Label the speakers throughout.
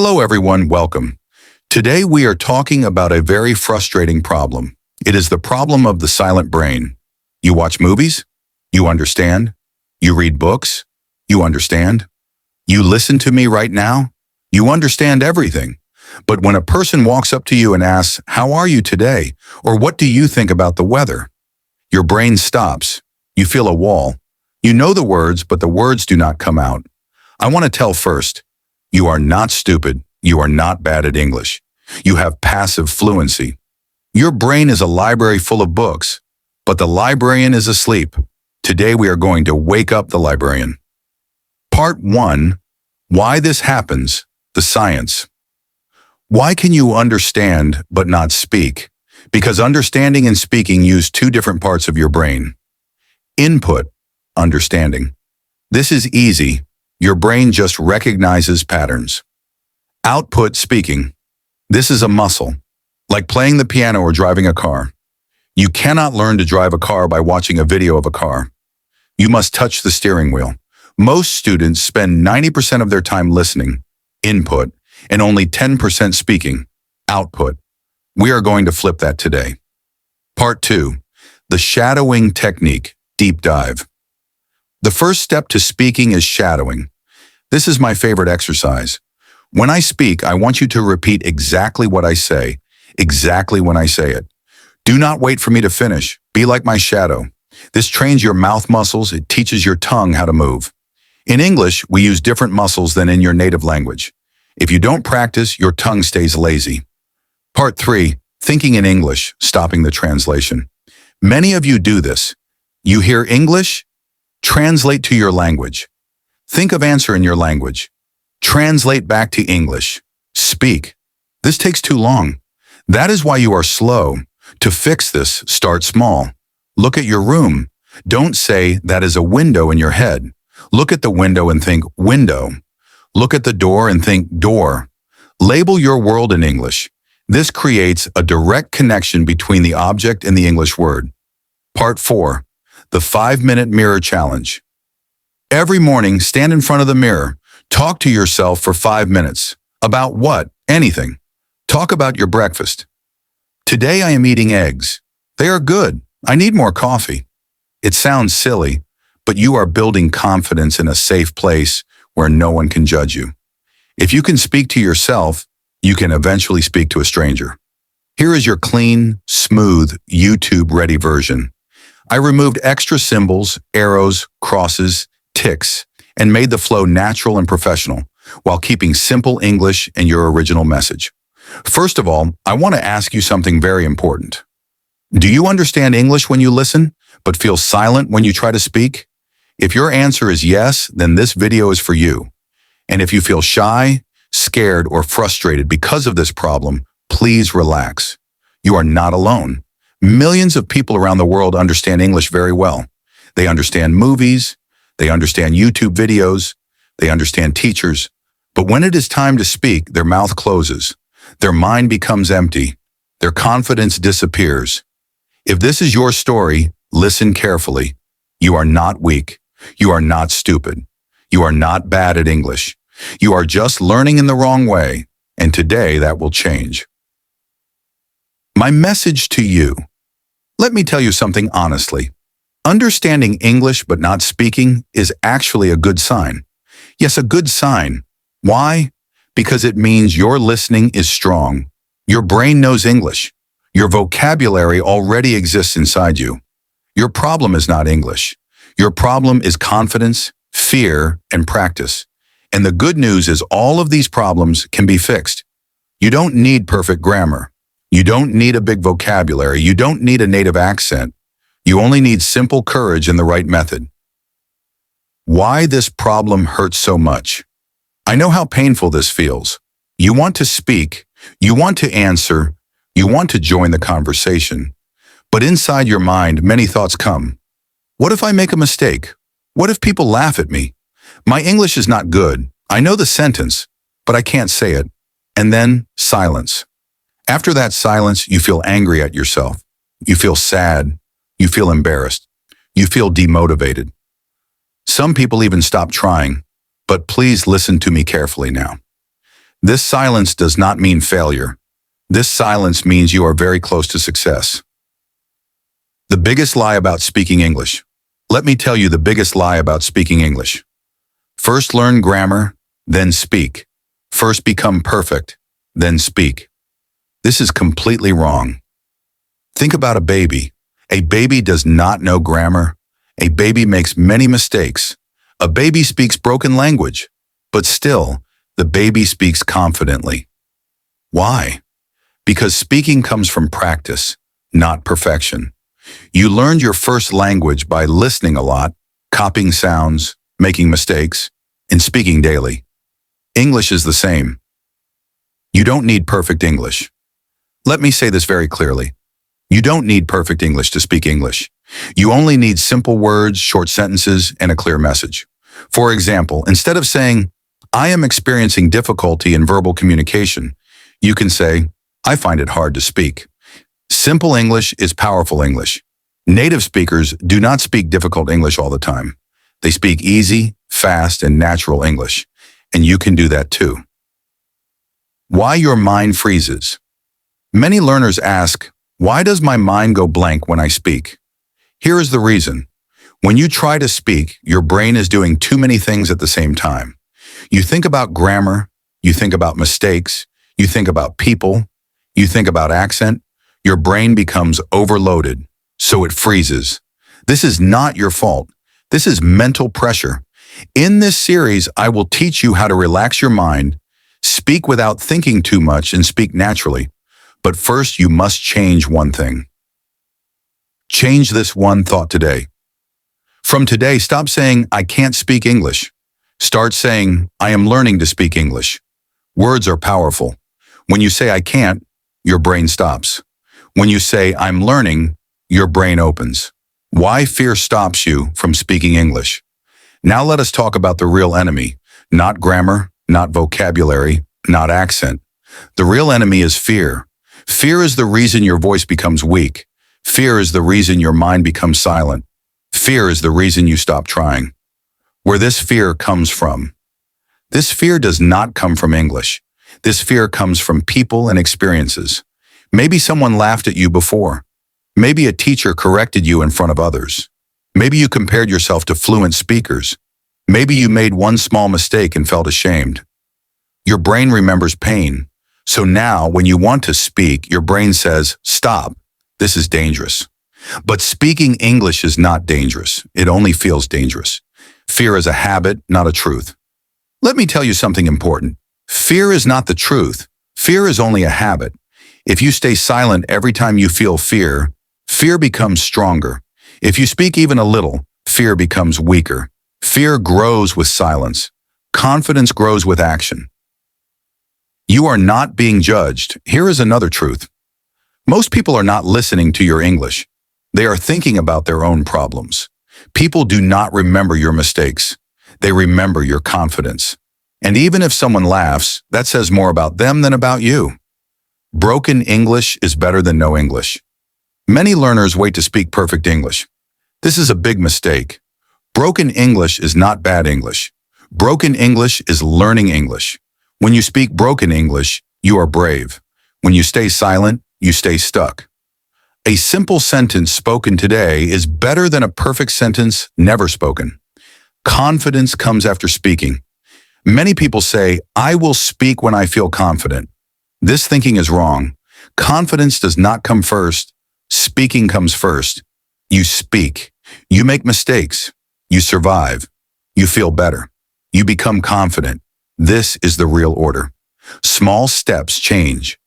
Speaker 1: Hello everyone, welcome. Today we are talking about a very frustrating problem. It is the problem of the silent brain. You watch movies? You understand? You read books? You understand? You listen to me right now? You understand everything. But when a person walks up to you and asks, "How are you today?" or "What do you think about the weather?" your brain stops. You feel a wall. You know the words, but the words do not come out. I want to tell first, you are not stupid. You are not bad at English. You have passive fluency. Your brain is a library full of books, but the librarian is asleep. Today we are going to wake up the librarian. Part 1. Why this happens, the science. Why can you understand but not speak? Because understanding and speaking use two different parts of your brain. Input, understanding. This is easy. Your brain just recognizes patterns. Output, speaking. This is a muscle, like playing the piano or driving a car. You cannot learn to drive a car by watching a video of a car. You must touch the steering wheel. Most students spend 90% of their time listening, input, and only 10% speaking, output. We are going to flip that today. Part 2. The shadowing technique, deep dive. The first step to speaking is shadowing. This is my favorite exercise. When I speak, I want you to repeat exactly what I say, exactly when I say it. Do not wait for me to finish. Be like my shadow. This trains your mouth muscles. It teaches your tongue how to move. In English, we use different muscles than in your native language. If you don't practice, your tongue stays lazy. Part 3. Thinking in English, stopping the translation. Many of you do this. You hear English? Translate to your language. Think of answer in your language. Translate back to English. Speak. This takes too long. That is why you are slow. To fix this, start small. Look at your room. Don't say that is a window in your head. Look at the window and think window. Look at the door and think door. Label your world in English. This creates a direct connection between the object and the English word. Part 4. The 5-minute mirror challenge. Every morning, stand in front of the mirror. Talk to yourself for 5 minutes. About what? Anything. Talk about your breakfast. Today I am eating eggs. They are good. I need more coffee. It sounds silly, but you are building confidence in a safe place where no one can judge you. If you can speak to yourself, you can eventually speak to a stranger. Here is your clean, smooth, YouTube-ready version. I removed extra symbols, arrows, crosses, ticks, and made the flow natural and professional while keeping simple English and your original message. First of all, I want to ask you something very important. Do you understand English when you listen, but feel silent when you try to speak? If your answer is yes, then this video is for you. And if you feel shy, scared, or frustrated because of this problem, please relax. You are not alone. Millions of people around the world understand English very well. They understand movies, they understand YouTube videos, they understand teachers. But when it is time to speak, their mouth closes. Their mind becomes empty. Their confidence disappears. If this is your story, listen carefully. You are not weak. You are not stupid. You are not bad at English. You are just learning in the wrong way, and today that will change. My message to you. Let me tell you something honestly. Understanding English but not speaking is actually a good sign. Yes, a good sign. Why? Because it means your listening is strong. Your brain knows English. Your vocabulary already exists inside you. Your problem is not English. Your problem is confidence, fear, and practice. And the good news is all of these problems can be fixed. You don't need perfect grammar. You don't need a big vocabulary. You don't need a native accent. You only need simple courage and the right method. Why this problem hurts so much? I know how painful this feels. You want to speak, you want to answer, you want to join the conversation. But inside your mind, many thoughts come. What if I make a mistake? What if people laugh at me? My English is not good. I know the sentence, but I can't say it. And then silence. After that silence, you feel angry at yourself. You feel sad. You feel embarrassed. You feel demotivated. Some people even stop trying. But please listen to me carefully now. This silence does not mean failure. This silence means you are very close to success. The biggest lie about speaking English. Let me tell you the biggest lie about speaking English. First learn grammar, then speak. First become perfect, then speak. This is completely wrong. Think about a baby. A baby does not know grammar. A baby makes many mistakes. A baby speaks broken language, but still, the baby speaks confidently. Why? Because speaking comes from practice, not perfection. You learned your first language by listening a lot, copying sounds, making mistakes, and speaking daily. English is the same. You don't need perfect English. Let me say this very clearly. You don't need perfect English to speak English. You only need simple words, short sentences, and a clear message. For example, instead of saying, "I am experiencing difficulty in verbal communication," you can say, "I find it hard to speak." Simple English is powerful English. Native speakers do not speak difficult English all the time. They speak easy, fast, and natural English, and you can do that too. Why your mind freezes. Many learners ask, why does my mind go blank when I speak? Here is the reason. When you try to speak, your brain is doing too many things at the same time. You think about grammar, you think about mistakes, you think about people, you think about accent. Your brain becomes overloaded, so it freezes. This is not your fault. This is mental pressure. In this series, I will teach you how to relax your mind, speak without thinking too much, and speak naturally. But first, you must change one thing. Change this one thought today. From today, stop saying, "I can't speak English." Start saying, "I am learning to speak English." Words are powerful. When you say, "I can't," your brain stops. When you say, "I'm learning," your brain opens. Why fear stops you from speaking English? Now let us talk about the real enemy. Not grammar, not vocabulary, not accent. The real enemy is fear. Fear is the reason your voice becomes weak. Fear is the reason your mind becomes silent. Fear is the reason you stop trying. Where this fear comes from. This fear does not come from English. This fear comes from people and experiences. Maybe someone laughed at you before. Maybe a teacher corrected you in front of others. Maybe you compared yourself to fluent speakers. Maybe you made one small mistake and felt ashamed. Your brain remembers pain. So now, when you want to speak, your brain says, "Stop, this is dangerous." But speaking English is not dangerous. It only feels dangerous. Fear is a habit, not a truth. Let me tell you something important. Fear is not the truth. Fear is only a habit. If you stay silent every time you feel fear, fear becomes stronger. If you speak even a little, fear becomes weaker. Fear grows with silence. Confidence grows with action. You are not being judged. Here is another truth. Most people are not listening to your English. They are thinking about their own problems. People do not remember your mistakes. They remember your confidence. And even if someone laughs, that says more about them than about you. Broken English is better than no English. Many learners wait to speak perfect English. This is a big mistake. Broken English is not bad English. Broken English is learning English. When you speak broken English, you are brave. When you stay silent, you stay stuck. A simple sentence spoken today is better than a perfect sentence never spoken. Confidence comes after speaking. Many people say, "I will speak when I feel confident." This thinking is wrong. Confidence does not come first. Speaking comes first. You speak. You make mistakes. You survive. You feel better. You become confident. This is the real order. Small steps change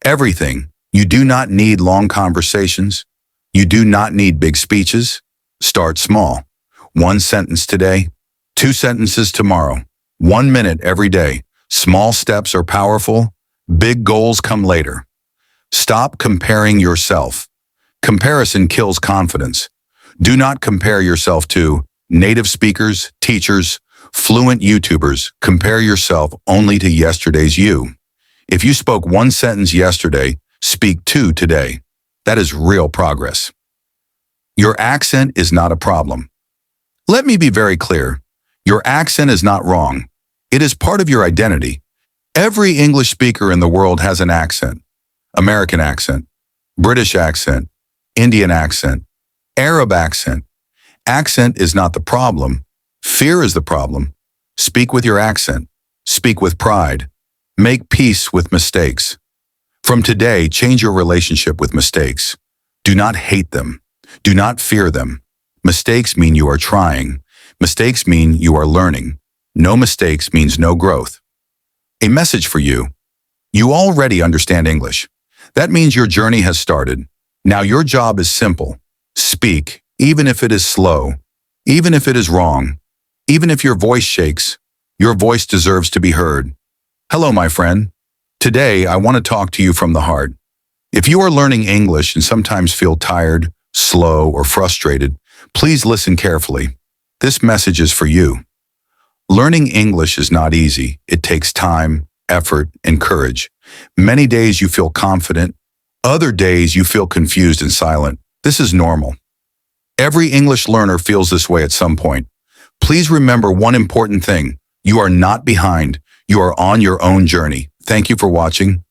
Speaker 1: everything. You do not need long conversations. You do not need big speeches. Start small. One sentence today, 2 sentences tomorrow, 1 minute every day. Small steps are powerful. Big goals come later. Stop comparing yourself. Comparison kills confidence. Do not compare yourself to native speakers, teachers, fluent YouTubers. Compare yourself only to yesterday's you. If you spoke 1 sentence yesterday, speak 2 today. That is real progress. Your accent is not a problem. Let me be very clear. Your accent is not wrong. It is part of your identity. Every English speaker in the world has an accent. American accent, British accent, Indian accent, Arab accent. Accent is not the problem. Fear is the problem. Speak with your accent. Speak with pride. Make peace with mistakes. From today, change your relationship with mistakes. Do not hate them. Do not fear them. Mistakes mean you are trying. Mistakes mean you are learning. No mistakes means no growth. A message for you. You already understand English. That means your journey has started. Now your job is simple. Speak, even if it is slow, even if it is wrong, even if your voice shakes. Your voice deserves to be heard. Hello, my friend. Today, I want to talk to you from the heart. If you are learning English and sometimes feel tired, slow, or frustrated, please listen carefully. This message is for you. Learning English is not easy. It takes time, effort, and courage. Many days you feel confident. Other days you feel confused and silent. This is normal. Every English learner feels this way at some point. Please remember one important thing. You are not behind. You are on your own journey. Thank you for watching.